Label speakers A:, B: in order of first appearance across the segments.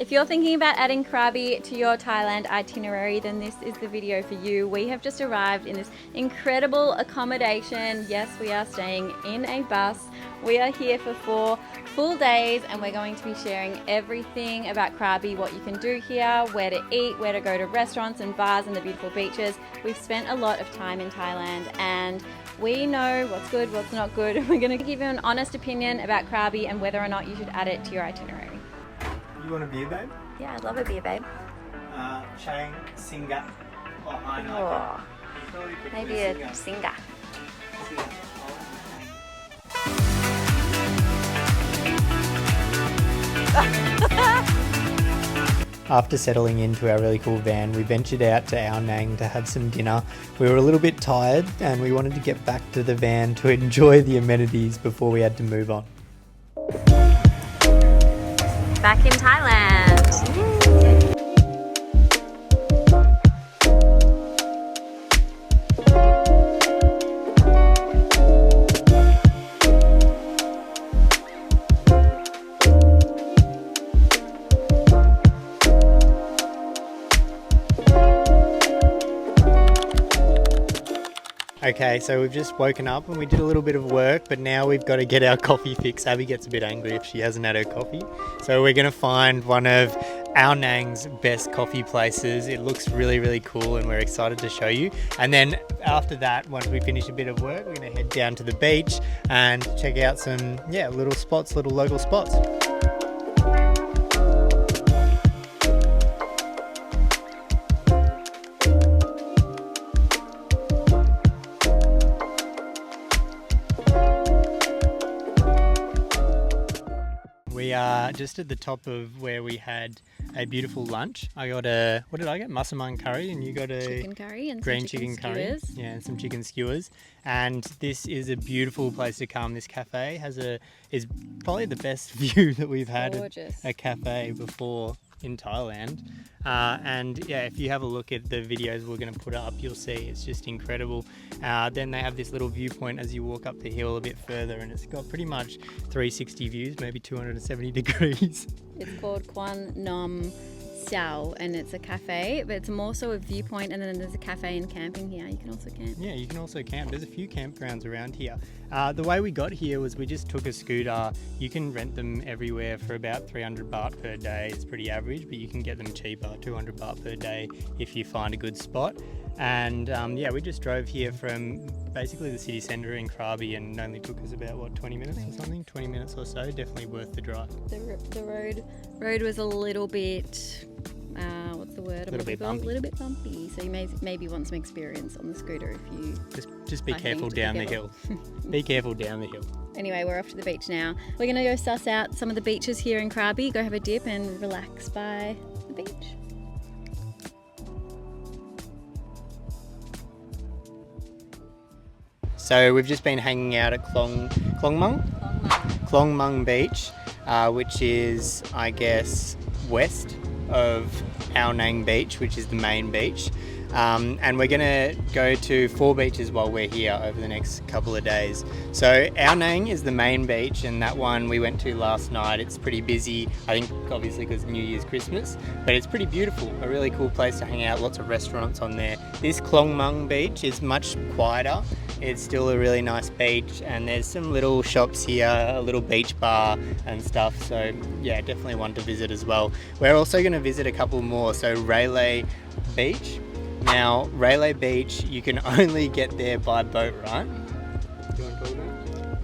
A: If you're thinking about adding Krabi to your Thailand itinerary, then this is the video for you. We have just arrived in this incredible accommodation. Yes, we are staying in a bus. We are here for 4 full days and we're going to be sharing everything about Krabi, what you can do here, where to eat, where to go to restaurants and bars and the beautiful beaches. We've spent a lot of time in Thailand and we know what's good, what's not good. We're going to give you an honest opinion about Krabi and whether or not you should add it to your itinerary.
B: You want a beer, babe?
A: Yeah, I'd love a beer, babe.
B: Chang, Singa, or
A: Oh, maybe a Singa.
B: After settling into our really cool van, we ventured out to Ao Nang to have some dinner. We were a little bit tired and we wanted to get back to the van to enjoy the amenities before we had to move on.
A: Back in Thailand.
B: Okay, so we've just woken up and we did a little bit of work, but now we've got to get our coffee fix. Abby gets a bit angry if she hasn't had her coffee. So we're going to find one of Ao Nang's best coffee places. It looks really, really cool and we're excited to show you. And then after that, once we finish a bit of work, we're going to head down to the beach and check out some, little spots, little local spots. We are just at the top of where we had a beautiful lunch. I got what did I get? Masaman curry, and you got a
A: chicken curry and
B: green
A: some
B: chicken curry.
A: skewers.
B: Yeah, and some chicken skewers. And this is a beautiful place to come. This cafe is probably the best view that we've had at a cafe before in Thailand. And yeah, if you have a look at the videos we're going to put up, you'll see it's just incredible. Then they have this little viewpoint as you walk up the hill a bit further, and it's got pretty much 360 views, maybe 270 degrees.
A: It's called Kwan Nom Xiao and it's a cafe, but it's more so a viewpoint, and then there's a cafe and camping here. You can also camp.
B: Yeah, you can also camp. There's a few campgrounds around here. The way we got here was we just took a scooter. You can rent them everywhere for about 300 baht per day. It's pretty average, but you can get them cheaper, 200 baht per day if you find a good spot. And we just drove here from basically the city centre in Krabi, and only took us about 20 minutes or something, 20 minutes or so. Definitely worth the drive.
A: The road was a little bit what's the word?
B: A little bit bumpy.
A: A little bit bumpy. So you maybe want some experience on the scooter if you
B: just be careful down the hill. Be careful down the hill.
A: Anyway, we're off to the beach now. We're gonna go suss out some of the beaches here in Krabi, go have a dip and relax by the beach.
B: So we've just been hanging out at Klongmung Beach, which is, I guess, west of Ao Nang Beach, which is the main beach. And we're going to go to 4 beaches while we're here over the next couple of days. So Ao Nang is the main beach, and that one we went to last night. It's pretty busy, I think obviously because New Year's, Christmas, but it's pretty beautiful, a really cool place to hang out, lots of restaurants on there. This Klongmung Beach is much quieter. It's still a really nice beach, and there's some little shops here, a little beach bar and stuff, so yeah, definitely one to visit as well. We're also going to visit a couple more, so Railay Beach. Now, Railay Beach, you can only get there by boat, right? Do you want to talk about it?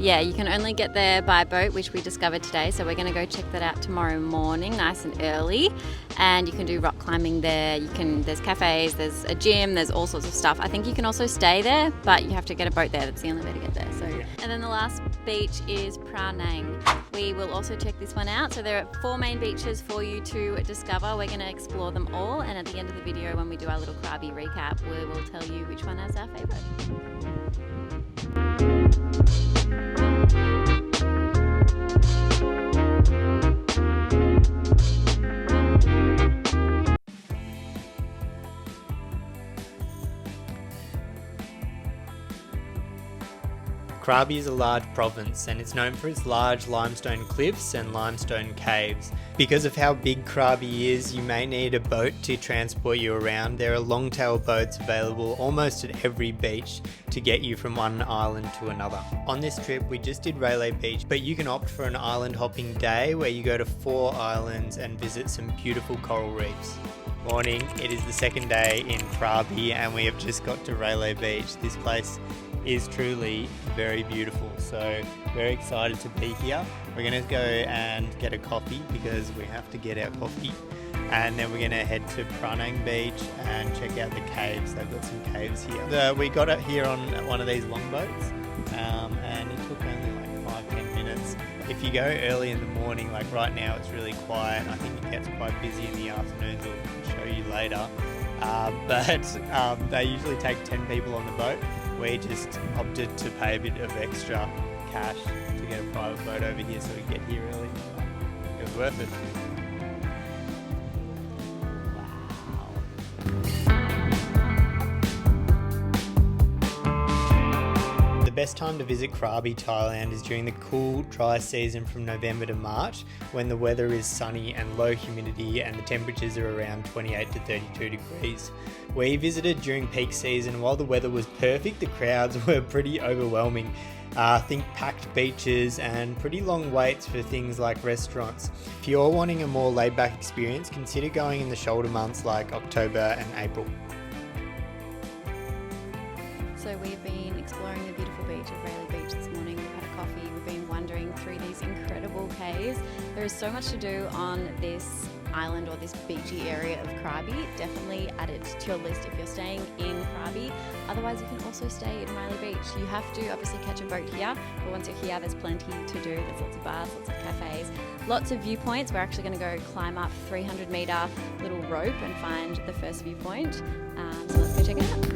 A: Yeah, you can only get there by boat, which we discovered today, so we're going to go check that out tomorrow morning, nice and early. And you can do rock climbing there. There's cafes, there's a gym, there's all sorts of stuff. I think you can also stay there, but you have to get a boat there. That's the only way to get there. So, yeah. And then the last beach is Phra Nang. We will also check this one out. So there are 4 main beaches for you to discover. We're going to explore them all, and at the end of the video, when we do our little Krabi recap, we will tell you which one is our favourite.
B: Krabi is a large province and it's known for its large limestone cliffs and limestone caves. Because of how big Krabi is, you may need a boat to transport you around. There are longtail boats available almost at every beach to get you from one island to another. On this trip we just did Railay Beach, but you can opt for an island hopping day where you go to 4 islands and visit some beautiful coral reefs. Morning, it is the second day in Krabi and we have just got to Railay Beach. This place is truly very beautiful, so very excited to be here. We're going to go and get a coffee because we have to get our coffee, and then we're going to head to Pranang Beach and check out the caves. They've got some caves here. We got it here on one of these longboats, and it took only like 5-10 minutes. If you go early in the morning, like right now it's really quiet. I think it gets quite busy in the afternoons. I'll show you later. But they usually take 10 people on the boat. We just opted to pay a bit of extra cash to get a private boat over here so we get here early. It was worth it. The best time to visit Krabi, Thailand is during the cool, dry season from November to March, when the weather is sunny and low humidity and the temperatures are around 28 to 32 degrees. We visited during peak season. While the weather was perfect, the crowds were pretty overwhelming. Think packed beaches and pretty long waits for things like restaurants. If you're wanting a more laid-back experience, consider going in the shoulder months like October and April.
A: So we've been exploring the beautiful beach of Railay Beach this morning. We've had a coffee, we've been wandering through these incredible caves. There is so much to do on this island or this beachy area of Krabi. Definitely add it to your list if you're staying in Krabi. Otherwise you can also stay in Railay Beach. You have to obviously catch a boat here, but once you're here there's plenty to do. There's lots of bars, lots of cafes, lots of viewpoints. We're actually going to go climb up 300-meter little rope and find the first viewpoint. So let's go check it out.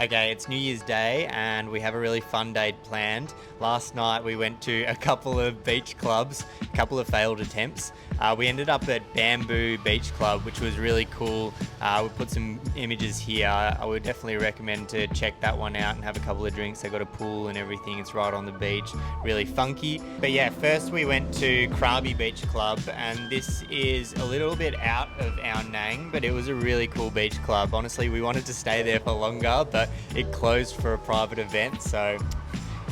B: Okay, it's New Year's Day and we have a really fun day planned. Last night we went to a couple of beach clubs, a couple of failed attempts. We ended up at Bamboo Beach Club, which was really cool. We put some images here. I would definitely recommend to check that one out and have a couple of drinks. They got a pool and everything. It's right on the beach, really funky. But yeah, first we went to Krabi Beach Club, and this is a little bit out of our Nang, but it was a really cool beach club. Honestly, we wanted to stay there for longer, but it closed for a private event, so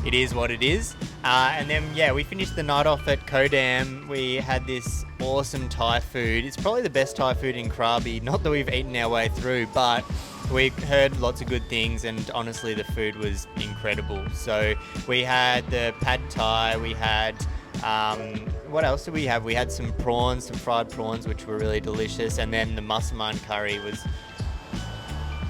B: it is what it is. And then yeah, we finished the night off at Kodaam. We had this awesome Thai food. It's probably the best Thai food in Krabi. Not that we've eaten our way through, but we heard lots of good things, and honestly the food was incredible. So we had the pad Thai, we had what else did we have? We had some prawns, some fried prawns, which were really delicious, and then the Masaman curry was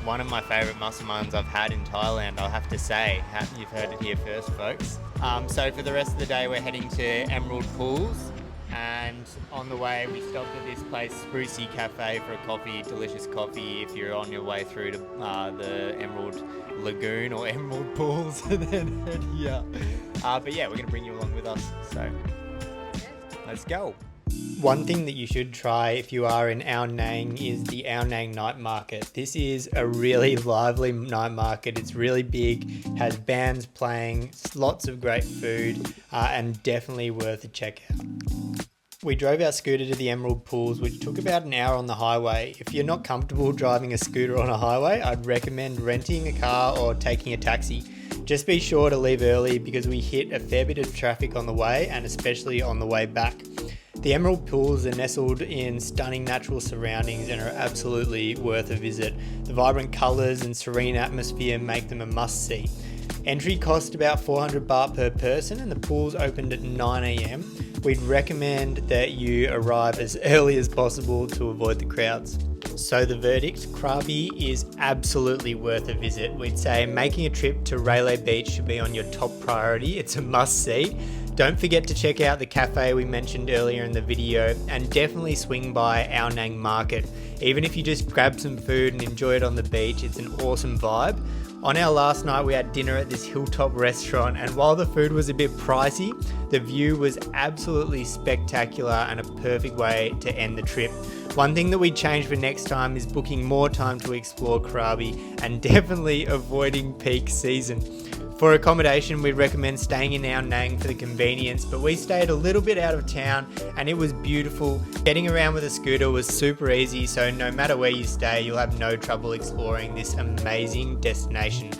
B: one of my favourite Masamans I've had in Thailand, I'll have to say. You've heard it here first, folks. So for the rest of the day we're heading to Emerald Pools, and on the way we stopped at this place, Sprucey Cafe, for a coffee, delicious coffee if you're on your way through to the Emerald Lagoon or Emerald Pools, and then head here. But yeah, we're going to bring you along with us, so let's go. One thing that you should try if you are in Ao Nang is the Ao Nang night market. This is a really lively night market. It's really big, has bands playing, lots of great food, and definitely worth a check out. We drove our scooter to the Emerald Pools, which took about an hour on the highway. If you're not comfortable driving a scooter on a highway, I'd recommend renting a car or taking a taxi. Just be sure to leave early because we hit a fair bit of traffic on the way, and especially on the way back. The Emerald Pools are nestled in stunning natural surroundings and are absolutely worth a visit. The vibrant colours and serene atmosphere make them a must-see. Entry cost about 400 baht per person, and the pools opened at 9 AM. We'd recommend that you arrive as early as possible to avoid the crowds. So the verdict, Krabi is absolutely worth a visit. We'd say making a trip to Railay Beach should be on your top priority. It's a must-see. Don't forget to check out the cafe we mentioned earlier in the video, and definitely swing by Ao Nang Market. Even if you just grab some food and enjoy it on the beach, it's an awesome vibe. On our last night we had dinner at this hilltop restaurant, and while the food was a bit pricey, the view was absolutely spectacular and a perfect way to end the trip. One thing that we changed for next time is booking more time to explore Krabi and definitely avoiding peak season. For accommodation, we'd recommend staying in Ao Nang for the convenience, but we stayed a little bit out of town and it was beautiful. Getting around with a scooter was super easy, so no matter where you stay, you'll have no trouble exploring this amazing destination.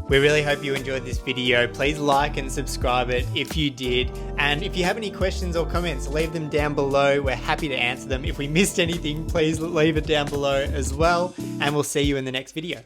B: We really hope you enjoyed this video. Please like and subscribe it if you did. And if you have any questions or comments, leave them down below. We're happy to answer them. If we missed anything, please leave it down below as well. And we'll see you in the next video.